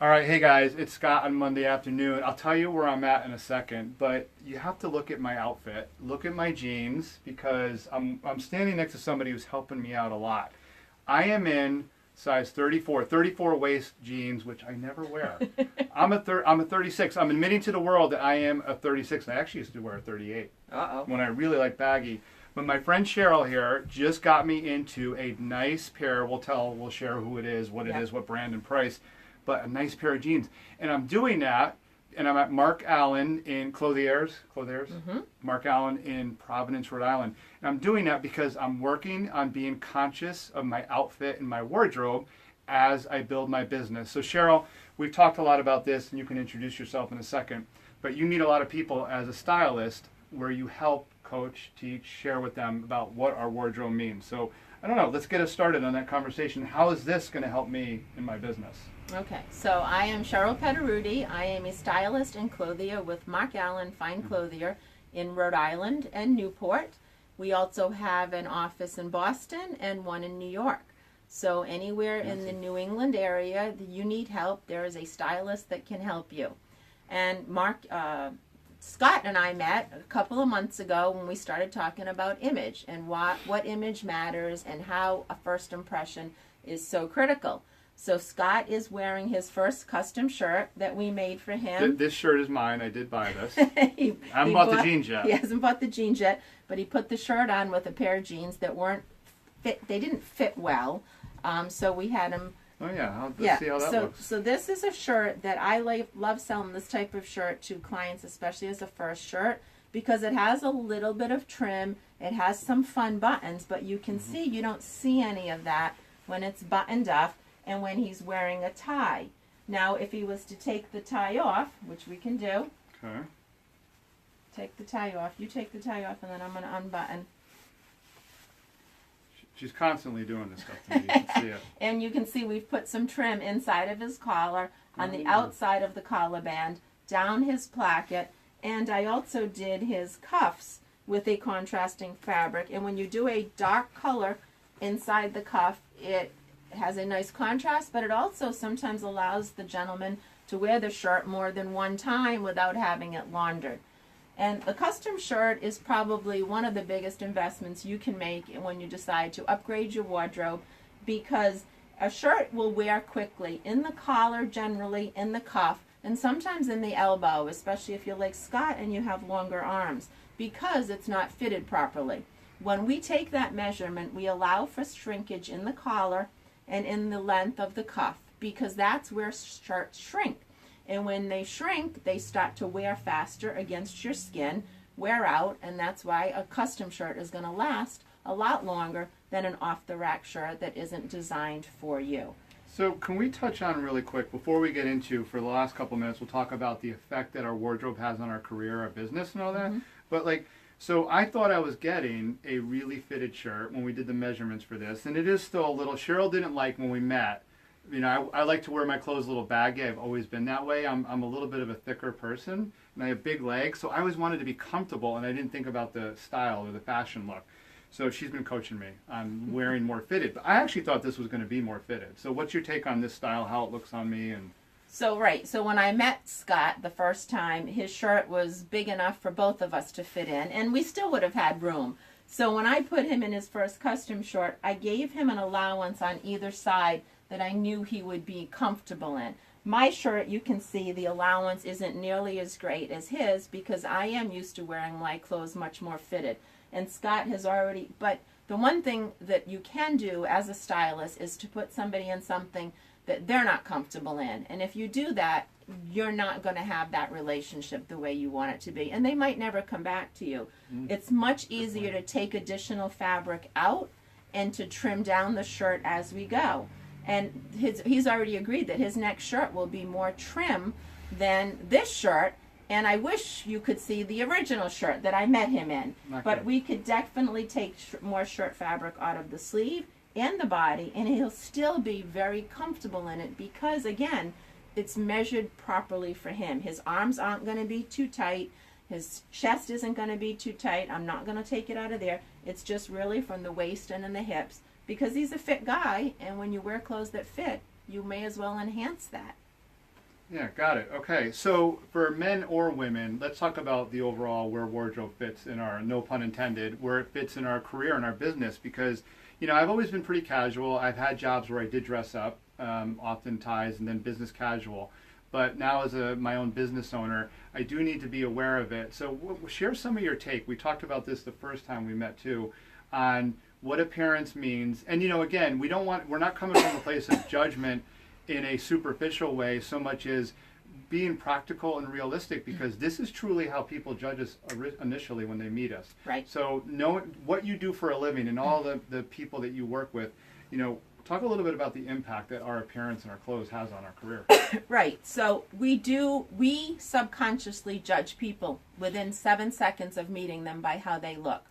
All right, hey guys, it's Scott on Monday afternoon. I'll tell you where I'm at in a second, but you have to look at my outfit, look at my jeans, because I'm standing next to somebody who's helping me out a lot. I am in size 34 waist jeans, which I never wear. I'm a 36. I'm admitting to the world that I am a 36. I actually used to wear a 38 when I really like baggy. But my friend Cheryl here just got me into a nice pair. We'll share who it is, what it is, what brand and price, but a nice pair of jeans. And I'm doing that, and I'm at Mark Allen in Clothiers, Mark Allen in Providence, Rhode Island. And I'm doing that because I'm working on being conscious of my outfit and my wardrobe as I build my business. So Cheryl, we've talked a lot about this, and you can introduce yourself in a second, but you meet a lot of people as a stylist where you help coach, teach, share with them about what our wardrobe means. So I don't know, let's get us started on that conversation. How is this going to help me in my business? Okay, so I am Cheryl Petteruti. I am a stylist and clothier with Mark Allen Fine Clothier in Rhode Island and Newport. We also have an office in Boston and one in New York. So anywhere in the New England area that you need help, there is a stylist that can help you. And Scott and I met a couple of months ago when we started talking about image and what image matters and how a first impression is so critical. So Scott is wearing his first custom shirt that we made for him. This shirt is mine. I did buy this. he I haven't bought the jeans yet. He hasn't bought the jeans yet, but he put the shirt on with a pair of jeans that weren't fit. They didn't fit well, so we had him. Oh yeah, let's see how that looks. So this is a shirt that I love selling this type of shirt to clients, especially as a first shirt, because it has a little bit of trim. It has some fun buttons, but you can see you don't see any of that when it's buttoned up and when he's wearing a tie. Now, if he was to take the tie off, which we can do. Okay. Take the tie off. You take the tie off, and then I'm going to unbutton. She's constantly doing this stuff to me. You can see it. And you can see we've put some trim inside of his collar, on the outside of the collar band, down his placket, and I also did his cuffs with a contrasting fabric. And when you do a dark color inside the cuff, it has a nice contrast, but it also sometimes allows the gentleman to wear the shirt more than one time without having it laundered. And the custom shirt is probably one of the biggest investments you can make when you decide to upgrade your wardrobe, because a shirt will wear quickly in the collar, generally in the cuff, and sometimes in the elbow, especially if you're like Scott and you have longer arms, because it's not fitted properly. When we take that measurement, we allow for shrinkage in the collar and in the length of the cuff, because that's where shirts shrink. And when they shrink, they start to wear faster against your skin, wear out, and that's why a custom shirt is going to last a lot longer than an off-the-rack shirt that isn't designed for you. So can we touch on really quick, before we get into, for the last couple minutes, we'll talk about the effect that our wardrobe has on our career, our business, and all that. But so I thought I was getting a really fitted shirt when we did the measurements for this, and it is still a little, Cheryl didn't like when we met. You know, I like to wear my clothes a little baggy. I've always been that way. I'm a little bit of a thicker person, and I have big legs, so I always wanted to be comfortable, and I didn't think about the style or the fashion look. So she's been coaching me on wearing more fitted. But I actually thought this was going to be more fitted. So what's your take on this style, how it looks on me? And So when I met Scott the first time, his shirt was big enough for both of us to fit in, and we still would have had room. So when I put him in his first custom shirt, I gave him an allowance on either side that I knew he would be comfortable in. My shirt, you can see the allowance isn't nearly as great as his, because I am used to wearing my clothes much more fitted. And Scott has already, but the one thing that you can do as a stylist is to put somebody in something that they're not comfortable in. And if you do that, you're not going to have that relationship the way you want it to be. And they might never come back to you. It's much easier to take additional fabric out and to trim down the shirt as we go. And he's already agreed that his next shirt will be more trim than this shirt. And I wish you could see the original shirt that I met him in. Okay. But we could definitely take more shirt fabric out of the sleeve and the body, and he'll still be very comfortable in it, because, again, it's measured properly for him. His arms aren't going to be too tight. His chest isn't going to be too tight. I'm not going to take it out of there. It's just really from the waist and in the hips, because he's a fit guy, and when you wear clothes that fit, you may as well enhance that. Yeah, got it. Okay, so for men or women, let's talk about the overall where wardrobe fits in our, no pun intended, where it fits in our career and our business. Because, I've always been pretty casual. I've had jobs where I did dress up, often ties, and then business casual. But now, as my own business owner, I do need to be aware of it. So, share some of your take. We talked about this the first time we met too, on what appearance means. And again, we're not coming from a place of judgment in a superficial way so much as being practical and realistic, because this is truly how people judge us initially when they meet us. Right. So knowing what you do for a living and all the people that you work with, talk a little bit about the impact that our appearance and our clothes has on our career. Right. So we subconsciously judge people within 7 seconds of meeting them by how they look.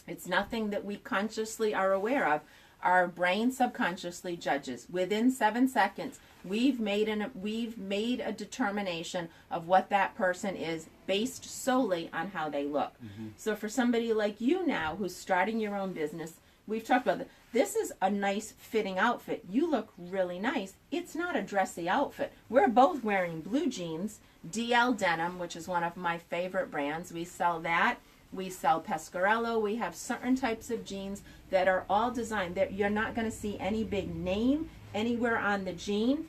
It's nothing that we consciously are aware of. Our brain subconsciously judges. Within 7 seconds, we've made a determination of what that person is based solely on how they look. Mm-hmm. So for somebody like you now, who's starting your own business, we've talked about this is a nice fitting outfit. You look really nice. It's not a dressy outfit. We're both wearing blue jeans, DL denim, which is one of my favorite brands. We sell that. We sell Pescarello. We have certain types of jeans that are all designed that you're not going to see any big name anywhere on the jean.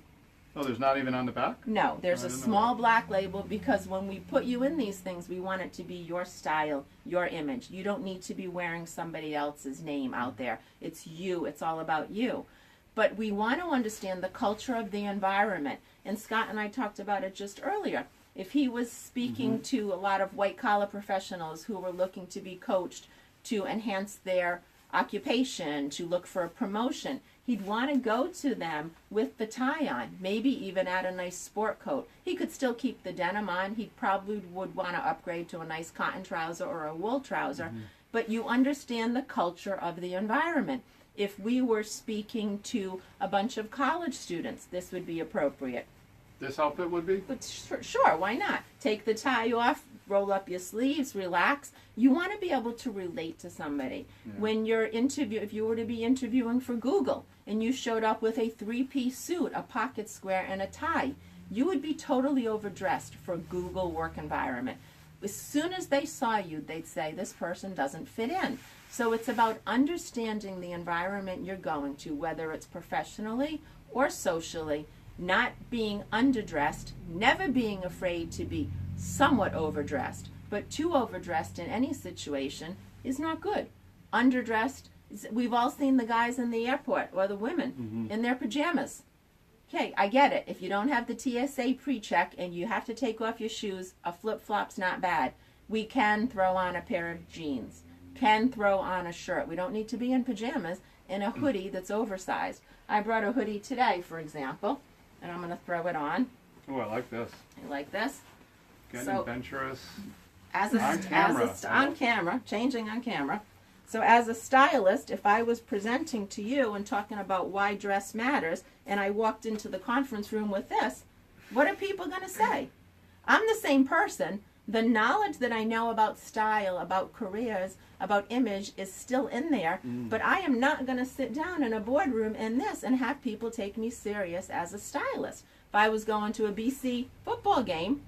Oh, there's not even on the back? No, there's a small black label, because when we put you in these things, we want it to be your style, your image. You don't need to be wearing somebody else's name out there. It's you. It's all about you. But we want to understand the culture of the environment. And Scott and I talked about it just earlier. If he was speaking to a lot of white-collar professionals who were looking to be coached to enhance their occupation, to look for a promotion, he'd want to go to them with the tie on, maybe even add a nice sport coat. He could still keep the denim on. He probably would want to upgrade to a nice cotton trouser or a wool trouser. But you understand the culture of the environment. If we were speaking to a bunch of college students, this would be appropriate. This outfit would be? But sure, why not? Take the tie off, roll up your sleeves, relax. You want to be able to relate to somebody. Yeah. When you're if you were to be interviewing for Google and you showed up with a 3-piece suit, a pocket square, and a tie, you would be totally overdressed for a Google work environment. As soon as they saw you, they'd say, this person doesn't fit in. So it's about understanding the environment you're going to, whether it's professionally or socially, not being underdressed, never being afraid to be somewhat overdressed, but too overdressed in any situation is not good. Underdressed, we've all seen the guys in the airport or the women in their pajamas. Okay, I get it. If you don't have the TSA pre-check and you have to take off your shoes, a flip-flop's not bad. We can throw on a pair of jeans, can throw on a shirt. We don't need to be in pajamas in a hoodie that's oversized. I brought a hoodie today, for example, and I'm going to throw it on. Oh, I like this. You like this? Getting adventurous. On camera, changing on camera. So as a stylist, if I was presenting to you and talking about why dress matters, and I walked into the conference room with this, what are people going to say? I'm the same person. The knowledge that I know about style, about careers, about image is still in there, but I am not going to sit down in a boardroom in this and have people take me serious as a stylist. If I was going to a BC football game,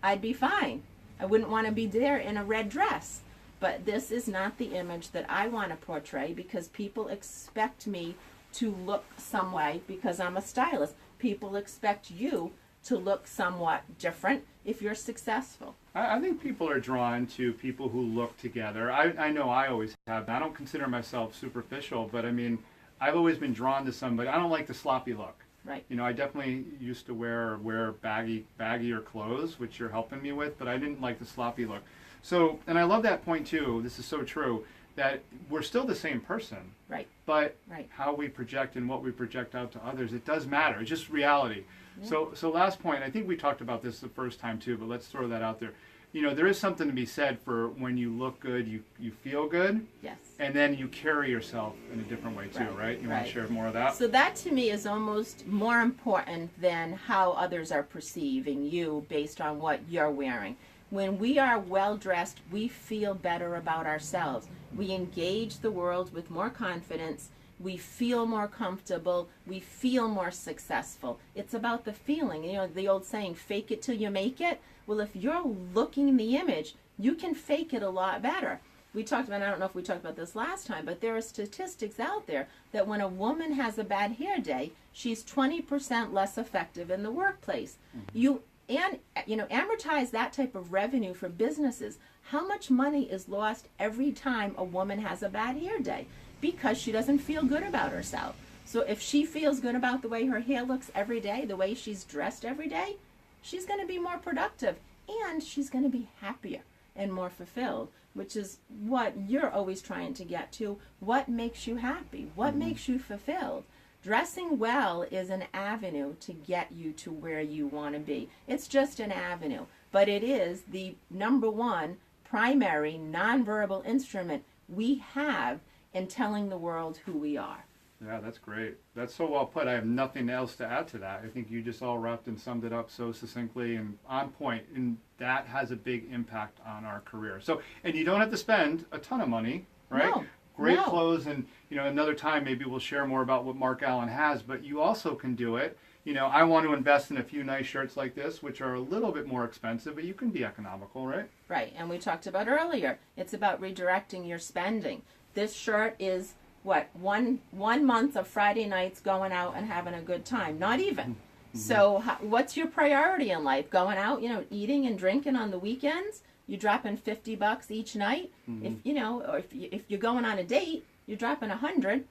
I'd be fine. I wouldn't want to be there in a red dress. But this is not the image that I want to portray, because people expect me to look some way because I'm a stylist. People expect you to look somewhat different if you're successful. I think people are drawn to people who look together. I know I always have. I don't consider myself superficial, but I mean, I've always been drawn to somebody. I don't like the sloppy look. Right. I definitely used to wear baggier clothes, which you're helping me with, but I didn't like the sloppy look. So, and I love that point too. This is so true, that we're still the same person. Right. But how we project and what we project out to others, it does matter. It's just reality. Yeah. So last point, I think we talked about this the first time too, but let's throw that out there. There is something to be said for when you look good, you feel good. Yes. And then you carry yourself in a different way too, right? You want to share more of that? So that to me is almost more important than how others are perceiving you based on what you're wearing. When we are well dressed, we feel better about ourselves. We engage the world with more confidence. we feel more comfortable, we feel more successful. It's about the feeling. You know, the old saying, fake it till you make it. Well, if you're looking the image, you can fake it a lot better. We talked about, I don't know if we talked about this last time, but there are statistics out there that when a woman has a bad hair day, she's 20% less effective in the workplace. You amortize that type of revenue for businesses. How much money is lost every time a woman has a bad hair day? Because she doesn't feel good about herself. So if she feels good about the way her hair looks every day, the way she's dressed every day, she's going to be more productive and she's going to be happier and more fulfilled, which is what you're always trying to get to. What makes you happy? What makes you fulfilled? Dressing well is an avenue to get you to where you want to be. It's just an avenue, but it is the number one primary nonverbal instrument we have in telling the world who we are. Yeah, that's great. That's so well put. I have nothing else to add to that. I think you just all wrapped and summed it up so succinctly and on point, and that has a big impact on our career. So, and you don't have to spend a ton of money, right? No, Great no. clothes, and another time maybe we'll share more about what Mark Allen has, but you also can do it. I want to invest in a few nice shirts like this, which are a little bit more expensive, but you can be economical, right? Right, and we talked about earlier, it's about redirecting your spending. This shirt is what, one month of Friday nights going out and having a good time, not even. So what's your priority in life? Going out, eating and drinking on the weekends? You're dropping $50 each night. Or if you're going on a date, you're dropping $100.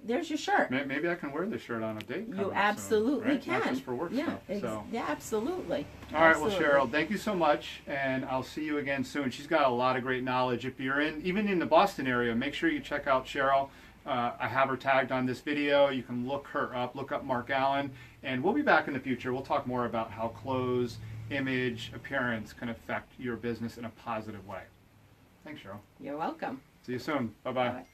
There's your shirt. Maybe I can wear this shirt on a date. You absolutely soon, right? can. Not just for work stuff. So. Yeah, absolutely. All right, well, Cheryl, thank you so much, and I'll see you again soon. She's got a lot of great knowledge. If you're even in the Boston area, make sure you check out Cheryl. I have her tagged on this video. You can look her up, look up Mark Allen, and we'll be back in the future. We'll talk more about how clothes, image, appearance can affect your business in a positive way. Thanks, Cheryl. You're welcome. See you soon. Bye-bye. Bye-bye.